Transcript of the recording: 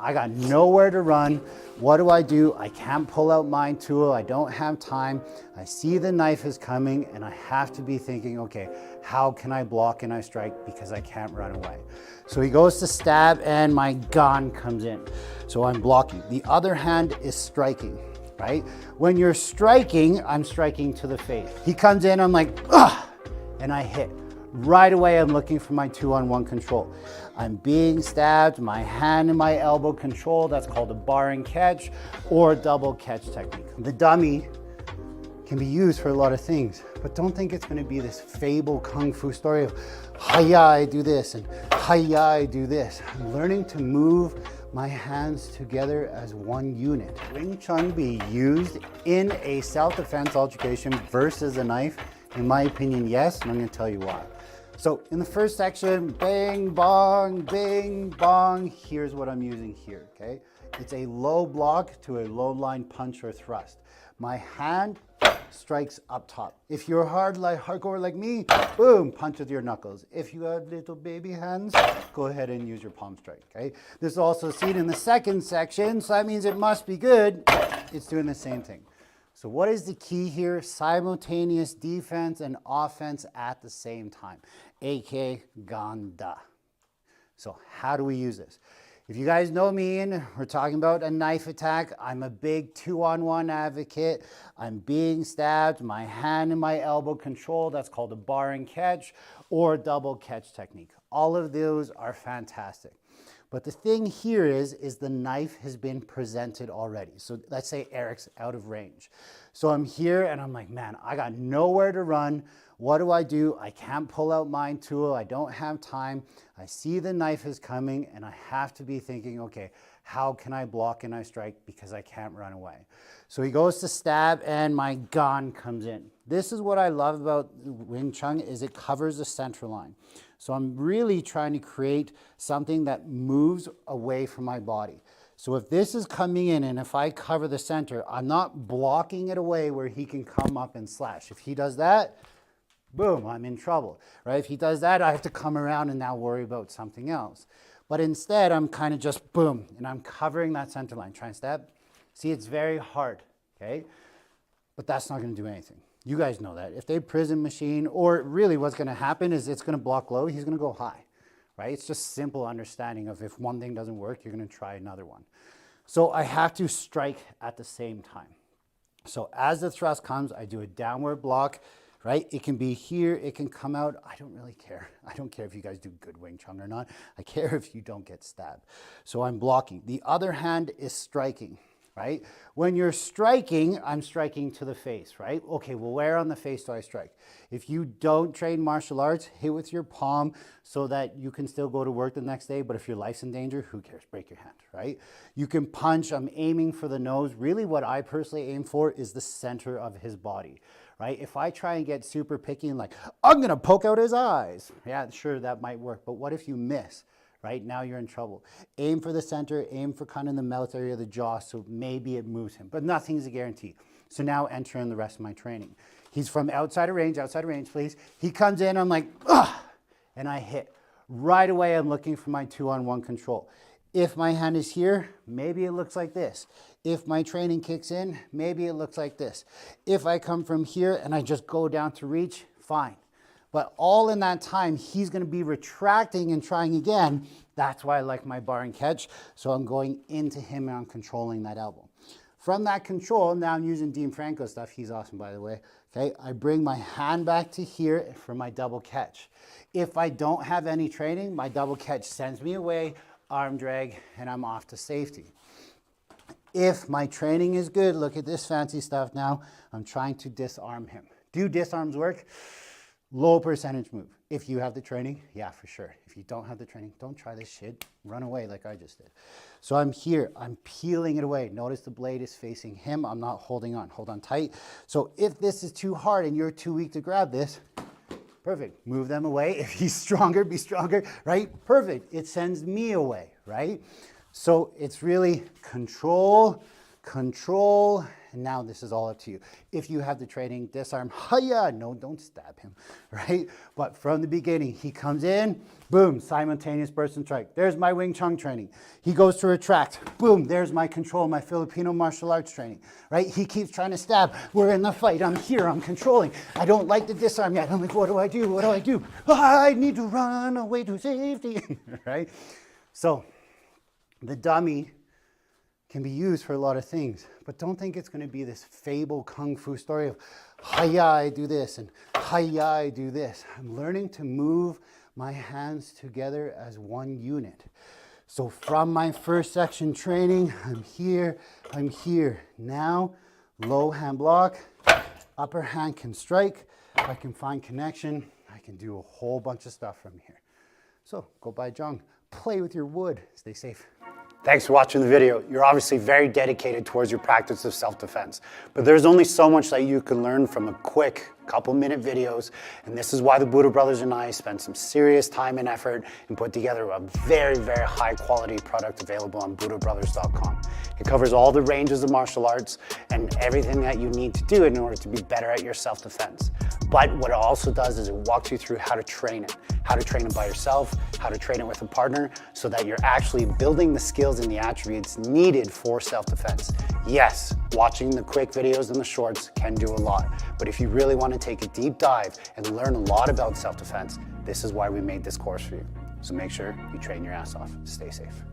I got nowhere to run. What do? I can't pull out my tool. I don't have time. I see the knife is coming and I have to be thinking, okay, how can I block and I strike because I can't run away? So he goes to stab and my gun comes in. So I'm blocking. The other hand is striking, right? When you're striking, I'm striking to the face. He comes in, I'm like, ugh, and I hit. Right away, I'm looking for my 2-on-1 control. I'm being stabbed, my hand and my elbow control. That's called a bar and catch or a double catch technique. The dummy can be used for a lot of things, but don't think it's going to be this fable kung fu story of, hiya, I do this, and hiya, I do this. I'm learning to move my hands together as one unit. Wing Chun be used in a self-defense altercation versus a knife? In my opinion, yes, and I'm going to tell you why. So in the first section, bang, bong, here's what I'm using here, okay? It's a low block to a low line punch or thrust. My hand strikes up top. If you're hardcore like me, boom, punch with your knuckles. If you have little baby hands, go ahead and use your palm strike, okay? This is also seen in the second section, so that means it must be good. It's doing the same thing. So what is the key here? Simultaneous defense and offense at the same time, aka Ganda. So how do we use this? If you guys know me and we're talking about a knife attack, I'm a big 2-on-1 advocate. I'm being stabbed, my hand and my elbow control. That's called a bar and catch or a double catch technique. All of those are fantastic. But the thing here is the knife has been presented already. So let's say Eric's out of range. So I'm here and I'm like, man, I got nowhere to run. What do? I can't pull out my tool. I don't have time. I see the knife is coming and I have to be thinking, okay, how can I block and I strike because I can't run away? So he goes to stab and my gun comes in. This is what I love about Wing Chun is it covers the center line. So I'm really trying to create something that moves away from my body. So if this is coming in and if I cover the center, I'm not blocking it away where he can come up and slash. If he does that, boom, I'm in trouble, right? If he does that, I have to come around and now worry about something else. But instead, I'm kind of just boom, and I'm covering that center line. Try and stab. See, it's very hard, okay? But that's not going to do anything. You guys know that. If they prison machine, or really what's going to happen is it's going to block low, he's going to go high, right? It's just simple understanding of if one thing doesn't work, you're going to try another one. So I have to strike at the same time. So as the thrust comes, I do a downward block, right? It can be here, it can come out. I don't really care. I don't care if you guys do good Wing Chun or not. I care if you don't get stabbed. So I'm blocking. The other hand is striking, right? When you're striking, I'm striking to the face, right? Okay, well, where on the face do I strike? If you don't train martial arts, hit with your palm so that you can still go to work the next day, but if your life's in danger, who cares? Break your hand, right? You can punch, I'm aiming for the nose. Really what I personally aim for is the center of his body, right? If I try and get super picky and like, I'm gonna poke out his eyes. Yeah, sure, that might work, but what if you miss? Right? Now you're in trouble. Aim for the center, aim for kind of the mouth area of the jaw, so maybe it moves him, but nothing's a guarantee. So now enter in the rest of my training. He's from outside of range, please. He comes in, I'm like, ugh, and I hit. Right away, I'm looking for my 2-on-1 control. If my hand is here, maybe it looks like this. If my training kicks in, maybe it looks like this. If I come from here and I just go down to reach, fine. But all in that time, he's going to be retracting and trying again. That's why I like my bar and catch. So I'm going into him and I'm controlling that elbow. From that control, now I'm using Dean Franco stuff. He's awesome, by the way. Okay, I bring my hand back to here for my double catch. If I don't have any training, my double catch sends me away, arm drag, and I'm off to safety. If my training is good, look at this fancy stuff now. I'm trying to disarm him. Do disarms work? Low percentage move. If you have the training, yeah, for sure. If you don't have the training, don't try this shit. Run away like I just did. So I'm here, I'm peeling it away. Notice the blade is facing him. I'm not holding on. Hold on tight. So if this is too hard and you're too weak to grab this, perfect. Move them away. If he's stronger, be stronger, right? Perfect. It sends me away, right? So it's really control, control, And now this is all up to you. If you have the training, disarm, hiya, no, don't stab him, right? But from the beginning, he comes in, boom, simultaneous burst and strike. There's my Wing Chun training. He goes to retract, boom, there's my control, my Filipino martial arts training, right? He keeps trying to stab. We're in the fight. I'm here. I'm controlling. I don't like the disarm yet. I'm like, what do I do? What do I do? I need to run away to safety, right? So the dummy can be used for a lot of things, but don't think it's going to be this fable kung fu story of hiya, I do this, and hiya, I do this. I'm learning to move my hands together as one unit. So from my first section training, I'm here, I'm here. Now, low hand block, upper hand can strike, I can find connection, I can do a whole bunch of stuff from here. So go by Jung, play with your wood, stay safe. Thanks for watching the video. You're obviously very dedicated towards your practice of self-defense, but there's only so much that you can learn from a quick couple-minute videos, and this is why the Buddha Brothers and I spent some serious time and effort and put together a very, very high-quality product available on BuddhaBrothers.com. It covers all the ranges of martial arts and everything that you need to do in order to be better at your self-defense. But what it also does is it walks you through how to train it by yourself, how to train it with a partner, so that you're actually building the skills and the attributes needed for self-defense. Yes, watching the quick videos and the shorts can do a lot, but if you really want to take a deep dive and learn a lot about self-defense, this is why we made this course for you. So make sure you train your ass off. Stay safe.